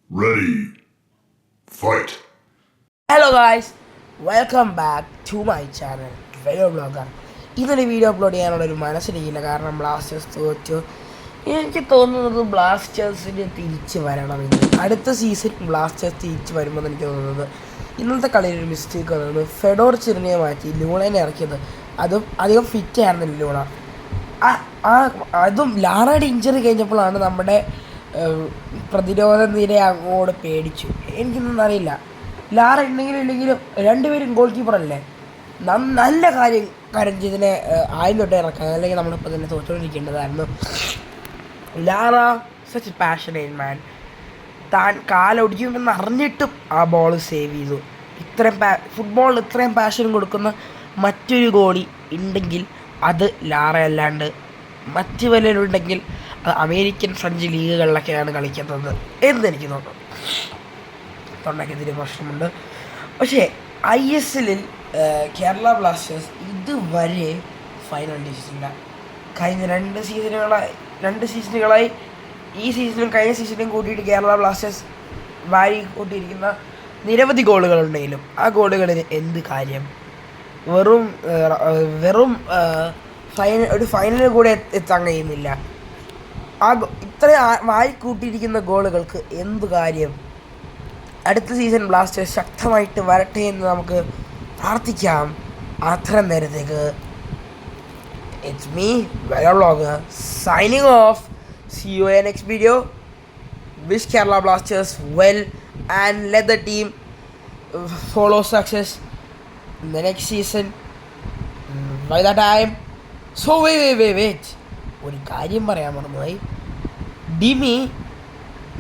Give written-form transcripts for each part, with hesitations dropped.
Ready, fight. Hello guys, welcome back to my channel വെയോ blogger. ഇതൊരു video upload ചെയ്യാനുള്ളൊരു മനസ്സിലിരിക്കില്ല, കാരണം ബ്ലാസ്റ്റേഴ്സ് തോറ്റു. എനിക്ക് തോന്നുന്നത് ബ്ലാസ്റ്റേഴ്സിന് തിരിച്ച് വരണമെന്ന്. അടുത്ത സീസൺ ബ്ലാസ്റ്റേഴ്സ് തിരിച്ച് വരുമെന്ന് എനിക്ക് തോന്നുന്നത്. ഇന്നത്തെ കളിയിൽ ഒരു മിസ്റ്റേക്ക് വന്നത് ഫെഡോർ ചിറിനെ മാറ്റി ലൂണേനെ ഇറക്കിയത്. അതും അധികം ഫിറ്റ് ആയിരുന്നില്ല ലൂണ. അതും ലാറയുടെ ഇഞ്ചറി കഴിഞ്ഞപ്പോഴാണ് നമ്മുടെ പ്രതിരോധ നിര അങ്ങോട്ട് പേടിച്ചു. എനിക്കൊന്നും അറിയില്ല, ലാറ ഉണ്ടെങ്കിലും ഇല്ലെങ്കിലും രണ്ടുപേരും ഗോൾ കീപ്പറല്ലേ. നല്ല കാര്യം കരഞ്ജിതിനെ ആദ്യം തൊട്ട് ഇറക്കാൻ, അല്ലെങ്കിൽ നമ്മളിപ്പോൾ തന്നെ തോറ്റുകൊണ്ടിരിക്കേണ്ടതായിരുന്നു. ലാറ സച്ച് പാഷനേറ്റ് മാൻ. താൻ കാലൊടിക്കുമെന്ന് അറിഞ്ഞിട്ടും ആ ബോൾ സേവ് ചെയ്തു. ഫുട്ബോളിൽ ഇത്രയും പാഷൻ കൊടുക്കുന്ന മറ്റൊരു ഗോളി ഉണ്ടെങ്കിൽ അത് ലാറ അല്ലാണ്ട് മറ്റ് വല്ലവരുണ്ടെങ്കിൽ അത് അമേരിക്കൻ ഫ്രഞ്ച് ലീഗുകളിലൊക്കെയാണ് കളിക്കുന്നത് എന്നെനിക്ക് തോന്നുന്നു. തൊണ്ടയ്ക്കെതിരെ പ്രശ്നമുണ്ട്. പക്ഷേ ISL കേരള ബ്ലാസ്റ്റേഴ്സ് ഇതുവരെ ഫൈനൽ അടിച്ചിട്ടില്ല. കഴിഞ്ഞ രണ്ട് സീസണുകളായി ഈ സീസണും കഴിഞ്ഞ സീസണും കൂട്ടിയിട്ട് കേരള ബ്ലാസ്റ്റേഴ്സ് വാരി കൂട്ടിയിരിക്കുന്ന നിരവധി ഗോളുകളുണ്ടെങ്കിലും ആ ഗോളുകളിന് എന്ത് കാര്യം? വെറും ഒരു ഫൈനലിൽ കൂടെ എത്താൻ കഴിയുന്നില്ല. ഇത്രയും വാരി കൂട്ടിയിരിക്കുന്ന ഗോളുകൾക്ക് എന്ത് കാര്യം? അടുത്ത സീസൺ ബ്ലാസ്റ്റേഴ്സ് ശക്തമായിട്ട് വരട്ടെ എന്ന് നമുക്ക് പ്രാർത്ഥിക്കാം. അത്ര നേരത്തേക്ക് ഇറ്റ്സ് മീ വെയോ vlogger signing off. See you in next video. Wish Kerala Blasters well and let the team follow success in the next season. By that time, so wait. ഒരു കാര്യം പറയാൻ മറന്നുപോയി. ഡിമി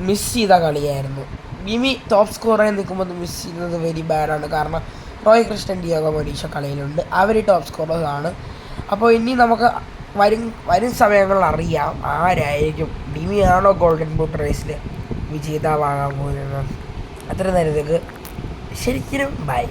മിസ് ചെയ്ത കളിയായിരുന്നു. ഡിമി ടോപ്പ് സ്കോറായി നിൽക്കുമ്പോൾ miss ചെയ്യുന്നത് very ബാഡാണ്. കാരണം Roy Krishnan, Diogo Manisha കളിയിലുണ്ട്. അവർ top സ്കോറേഴ്സാണ്. അപ്പോൾ ഇനി നമുക്ക് വരും സമയങ്ങളിൽ അറിയാം ആരായിരിക്കും. ഡിമിയാണോ ഗോൾഡൻ ബൂട്ട് റേസിൽ വിജേതാവാകാൻ പോകുന്നത്. അത്ര നേരത്തേക്ക് ശരിക്കും ബൈ.